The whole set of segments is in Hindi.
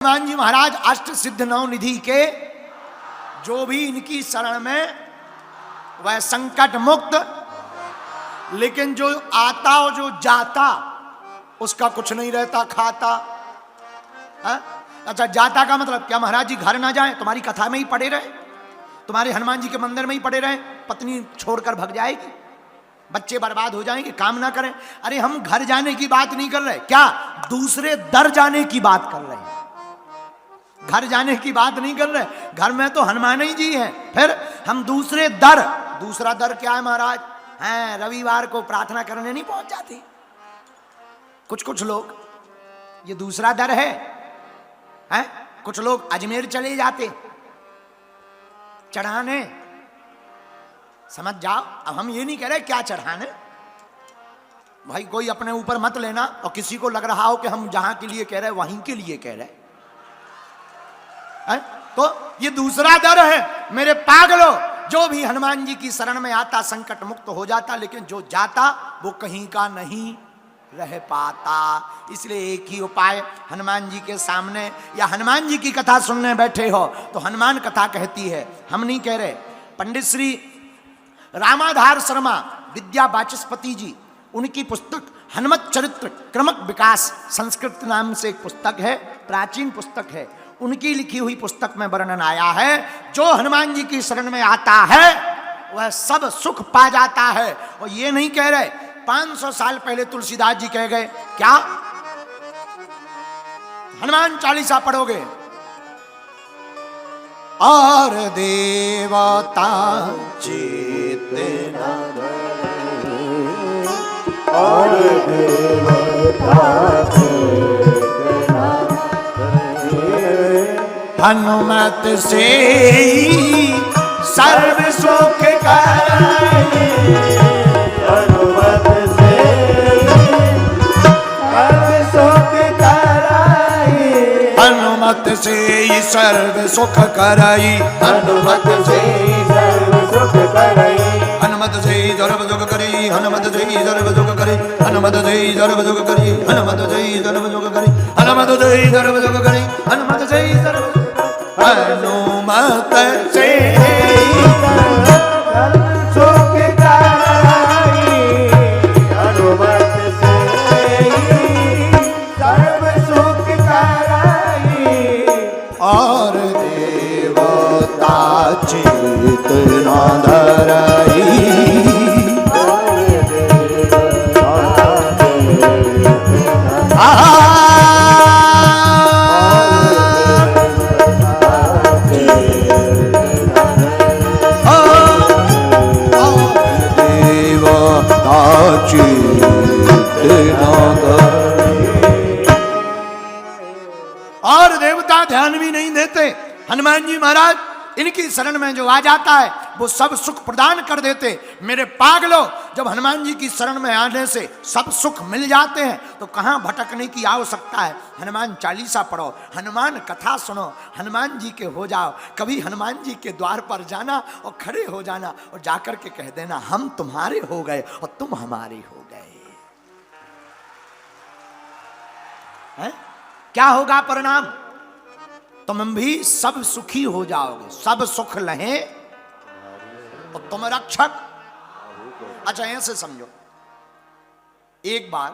हनुमान जी महाराज अष्ट सिद्ध नौ निधि के जो भी इनकी शरण में वह संकट मुक्त, लेकिन जो आता और जो जाता उसका कुछ नहीं रहता खाता है? अच्छा, जाता का मतलब क्या? महाराज जी घर ना जाएं, तुम्हारी कथा में ही पड़े रहे, तुम्हारे हनुमान जी के मंदिर में ही पड़े रहे, पत्नी छोड़कर भग जाएगी, बच्चे बर्बाद हो जाएंगे, काम ना करें। अरे हम घर जाने की बात नहीं कर रहे, क्या दूसरे दर जाने की बात कर रहे हैं, घर जाने की बात नहीं कर रहे। घर में तो हनुमान जी हैं, फिर हम दूसरे दर, दूसरा दर क्या है महाराज? हैं, रविवार को प्रार्थना करने नहीं पहुंच जाते कुछ कुछ लोग, ये दूसरा दर है, हैं? कुछ लोग अजमेर चले जाते चढ़ाने, समझ जाओ। अब हम ये नहीं कह रहे क्या चढ़ाने, भाई कोई अपने ऊपर मत लेना, और किसी को लग रहा हो कि हम जहां के लिए कह रहे वहीं के लिए कह रहे हैं, तो ये दूसरा दर है। मेरे पागलों, जो भी हनुमान जी की शरण में आता संकट मुक्त हो जाता, लेकिन जो जाता वो कहीं का नहीं रह पाता। इसलिए एक ही उपाय, हनुमान जी के सामने या हनुमान जी की कथा सुनने बैठे हो तो हनुमान कथा कहती है, हम नहीं कह रहे। पंडित श्री रामाधार शर्मा विद्या वाचस्पति जी, उनकी पुस्तक हनुमत चरित्र क्रमक विकास संस्कृत नाम से एक पुस्तक है, प्राचीन पुस्तक है, उनकी लिखी हुई पुस्तक में वर्णन आया है, जो हनुमान जी की शरण में आता है वह सब सुख पा जाता है। और ये नहीं कह रहे, 500 साल पहले तुलसीदास जी कह गए, क्या हनुमान चालीसा पढ़ोगे और देवता चेतना और देवता हनुमत से सर्व सुख कराए, हनुमत से सर्व सुख कराए, हनुमत से सर्व सुख कराई, हनुमत से सर्व सुख कराई, हनुमत से सर्व सुख करी, हनुमत से सर्व सुख करी, हनुमत से सर्व सुख करी, हनुमत से सर्व सुख करी, हनुमत से सर्व सुख करी, हनुमत से सर्व हनुमत से सुख कराई, हनुमत से सर्व सुख कराई, और देवता चेतना धराई। और देवता ध्यान भी नहीं देते, हनुमान जी महाराज इनकी शरण में जो आ जाता है वो सब सुख प्रदान कर देते। मेरे पागलों, जब हनुमान जी की शरण में आने से सब सुख मिल जाते हैं तो कहां भटकने की आवश्यकता है? हनुमान चालीसा पढ़ो, हनुमान कथा सुनो, हनुमान जी के हो जाओ। कभी हनुमान जी के द्वार पर जाना और खड़े हो जाना और जाकर के कह देना, हम तुम्हारे हो गए और तुम हमारे हो गए। है? क्या होगा परिणाम? तुम भी सब सुखी हो जाओगे, सब सुख लहे और तुम रक्षक। अच्छा ऐसे समझो, एक बार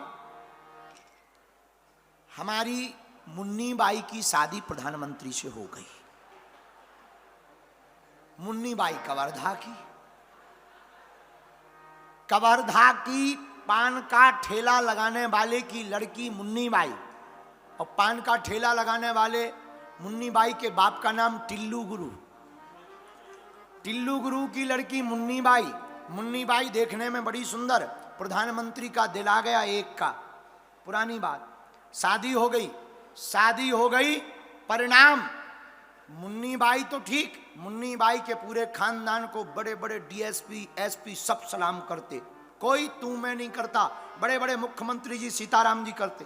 हमारी मुन्नी बाई की शादी प्रधानमंत्री से हो गई। मुन्नी बाई कवर्धा की, कवर्धा की पान का ठेला लगाने वाले की लड़की मुन्नी बाई, और पान का ठेला लगाने वाले मुन्नी बाई के बाप का नाम टिल्लू गुरु। टिल्लू गुरु की लड़की मुन्नी बाई, मुन्नी बाई देखने में बड़ी सुंदर, प्रधानमंत्री का दिल आ गया एक का। पुरानी बात, शादी हो गई, शादी हो गई, परिणाम मुन्नी बाई तो ठीक, मुन्नी बाई के पूरे खानदान को बड़े बड़े डीएसपी एसपी सब सलाम करते, कोई तू मैं नहीं करता, बड़े बड़े मुख्यमंत्री जी सीताराम जी करते।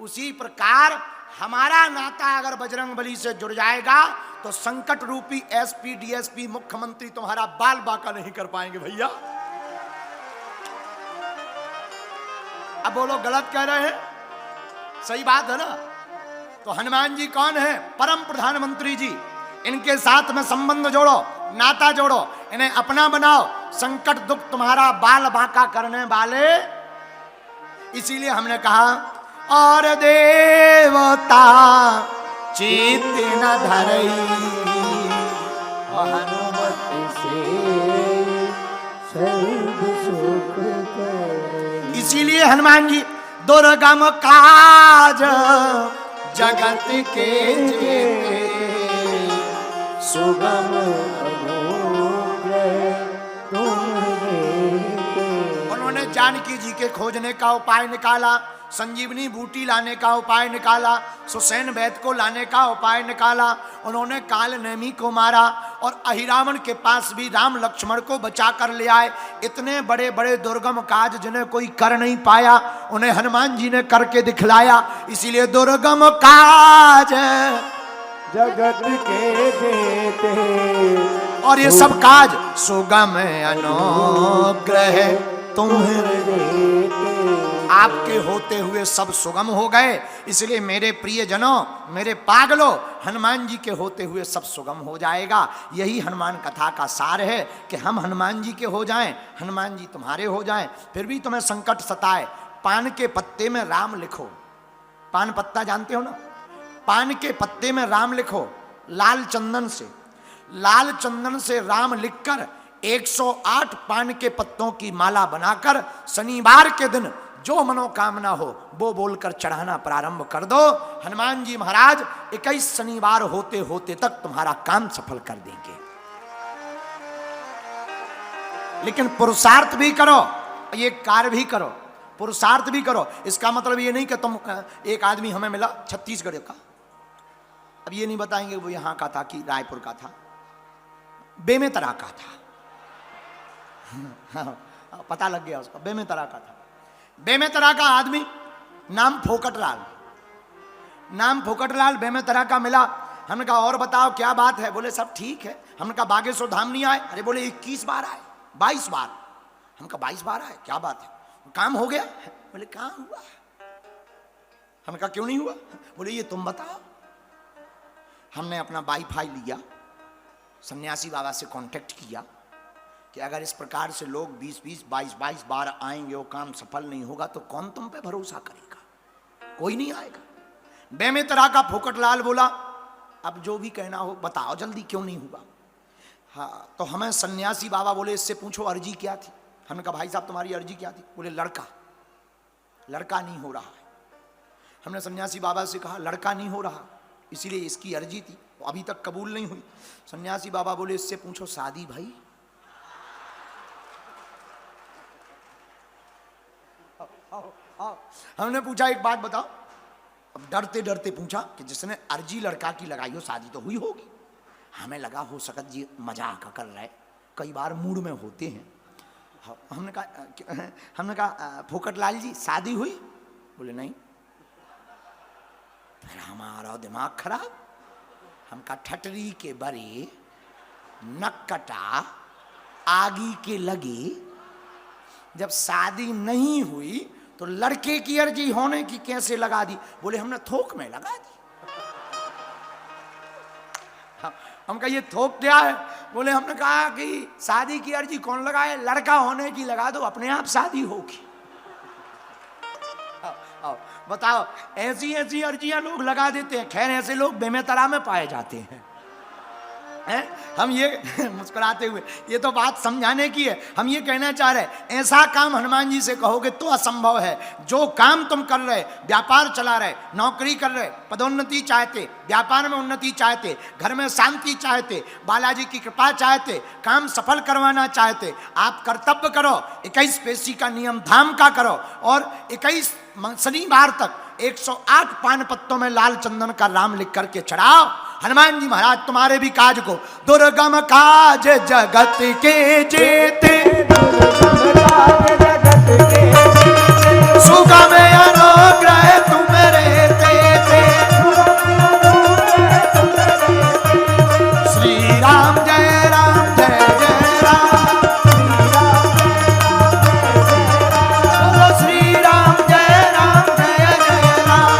उसी प्रकार हमारा नाता अगर बजरंगबली से जुड़ जाएगा तो संकट रूपी एसपी डीएसपी मुख्यमंत्री तुम्हारा बाल बाका नहीं कर पाएंगे भैया। अब बोलो गलत कह रहे हैं? सही बात है ना। तो हनुमान जी कौन है? परम प्रधानमंत्री जी। इनके साथ में संबंध जोड़ो, नाता जोड़ो, इन्हें अपना बनाओ। संकट दुख तुम्हारा बाल बांका करने वाले। इसीलिए हमने कहा और देवता चित न धरई हनुमत से सर्व सुख करे। इसीलिए हनुमान जी दुर्गम काज जगत के जेते सुगम अनुग्रह तुम देते। उन्होंने जानकी जी के खोजने का उपाय निकाला, संजीवनी बूटी लाने का उपाय निकाला, सुसैन वैद्य को लाने का उपाय निकाला। उन्होंने काल नेमी को मारा और अहिरावण के पास भी राम लक्ष्मण को बचा कर ले आए। इतने बड़े बड़े दुर्गम काज जिन्हें कोई कर नहीं पाया, उन्हें हनुमान जी ने करके दिखलाया। इसीलिए दुर्गम काज जगत के जेते और ये सब काज सुगम अनुग्रह तुम्हारे देते। आपके होते हुए सब सुगम हो गए। इसलिए मेरे प्रिय जनों, मेरे पागलों, हनुमान जी के होते हुए सब सुगम हो जाएगा। यही हनुमान कथा का सार है कि हम हनुमान जी के हो जाएं, हनुमान जी तुम्हारे हो जाएं। फिर भी तुम्हें संकट सताए, पान के पत्ते में राम लिखो। पान पत्ता जानते हो ना? पान के पत्ते में राम लिखो, लाल चंदन से। लाल चंदन से राम लिखकर 108 पान के पत्तों की माला बनाकर शनिवार के दिन जो मनोकामना हो वो बोलकर चढ़ाना प्रारंभ कर दो। हनुमान जी महाराज 21 शनिवार होते होते तक तुम्हारा काम सफल कर देंगे। लेकिन पुरुषार्थ भी करो, ये कार्य भी करो, पुरुषार्थ भी करो। इसका मतलब ये नहीं कि तुम, एक आदमी हमें मिला छत्तीसगढ़ का, अब ये नहीं बताएंगे वो यहाँ का था कि रायपुर का था, बेमेतरा का था। पता लग गया उसका, बेमेतरा का था। बेमेतरा का आदमी नाम फोकटलाल, नाम फोकटलाल बेमेतरा का मिला। हमने कहा और बताओ क्या बात है? बोले सब ठीक है। हमने कहा बागेश्वर धाम नहीं आए? अरे बोले 21 बार आए, 22 बार। हमने कहा 22 बार आए, क्या बात है? काम हो गया? बोले कहाँ हुआ। हमने कहा क्यों नहीं हुआ? बोले ये तुम बताओ। हमने अपना वाईफाई लिया, सन्यासी बाबा से कांटेक्ट किया कि अगर इस प्रकार से लोग 20-20, 22-22 बार आएंगे, वो काम सफल नहीं होगा तो कौन तुम पे भरोसा करेगा? कोई नहीं आएगा। बेमेतरा का फोकटलाल बोला अब जो भी कहना हो बताओ जल्दी, क्यों नहीं हुआ? हाँ, तो हमें सन्यासी बाबा बोले इससे पूछो अर्जी क्या थी। हमने कहा भाई साहब तुम्हारी अर्जी क्या थी? बोले लड़का, लड़का नहीं हो रहा है। हमने सन्यासी बाबा से कहा लड़का नहीं हो रहा, इसीलिए इसकी अर्जी थी, वो अभी तक कबूल नहीं हुई। सन्यासी बाबा बोले इससे पूछो शादी भाई। हमने पूछा एक बात बताओ, अब डरते डरते पूछा कि जिसने अर्जी लड़का की लगाई हो शादी तो हुई होगी। हमें लगा हो सकत जी मजाक कर रहे, कई बार मूड में होते हैं। हमने कहा फोकटलाल जी शादी हुई? बोले नहीं। फिर हमारा दिमाग खराब। हम कहा ठटरी के बरे नक्कटा आगी के लगे, जब शादी नहीं हुई तो लड़के की अर्जी होने की कैसे लगा दी? बोले हमने थोक में लगा दी। हम कहा ये थोक क्या है? बोले हमने कहा कि शादी की अर्जी कौन लगाए, लड़का होने की लगा दो, अपने आप शादी होगी। बताओ, ऐसी ऐसी अर्जियां लोग लगा देते हैं। खैर ऐसे लोग बेमेतरा में पाए जाते हैं। हम ये मुस्कुराते हुए, ये तो बात समझाने की है। हम ये कहना चाह रहे ऐसा काम हनुमान जी से कहोगे तो असंभव है। जो काम तुम कर रहे, व्यापार चला रहे, नौकरी कर रहे, पदोन्नति चाहते, व्यापार में उन्नति चाहते, घर में शांति चाहते, बालाजी की कृपा चाहते, काम सफल करवाना चाहते, आप कर्तव्य करो। 21 पेशी का नियम धाम का करो और 21 शनिवार तक 108 पान पत्तों में लाल चंदन का राम लिख करके चढ़ाओ। हनुमान जी महाराज तुम्हारे भी काज को दुर्गम काज जगत के जेते, सुगम अनुग्रह तुम्हारे तेते। श्री राम जय राम जय जय राम, श्री राम जय राम जय जय राम।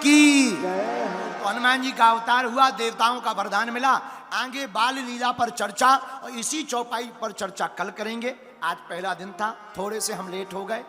की। तो हनुमान जी का अवतार हुआ, देवताओं का वरदान मिला। आगे बाल लीला पर चर्चा और इसी चौपाई पर चर्चा कल करेंगे। आज पहला दिन था, थोड़े से हम लेट हो गए।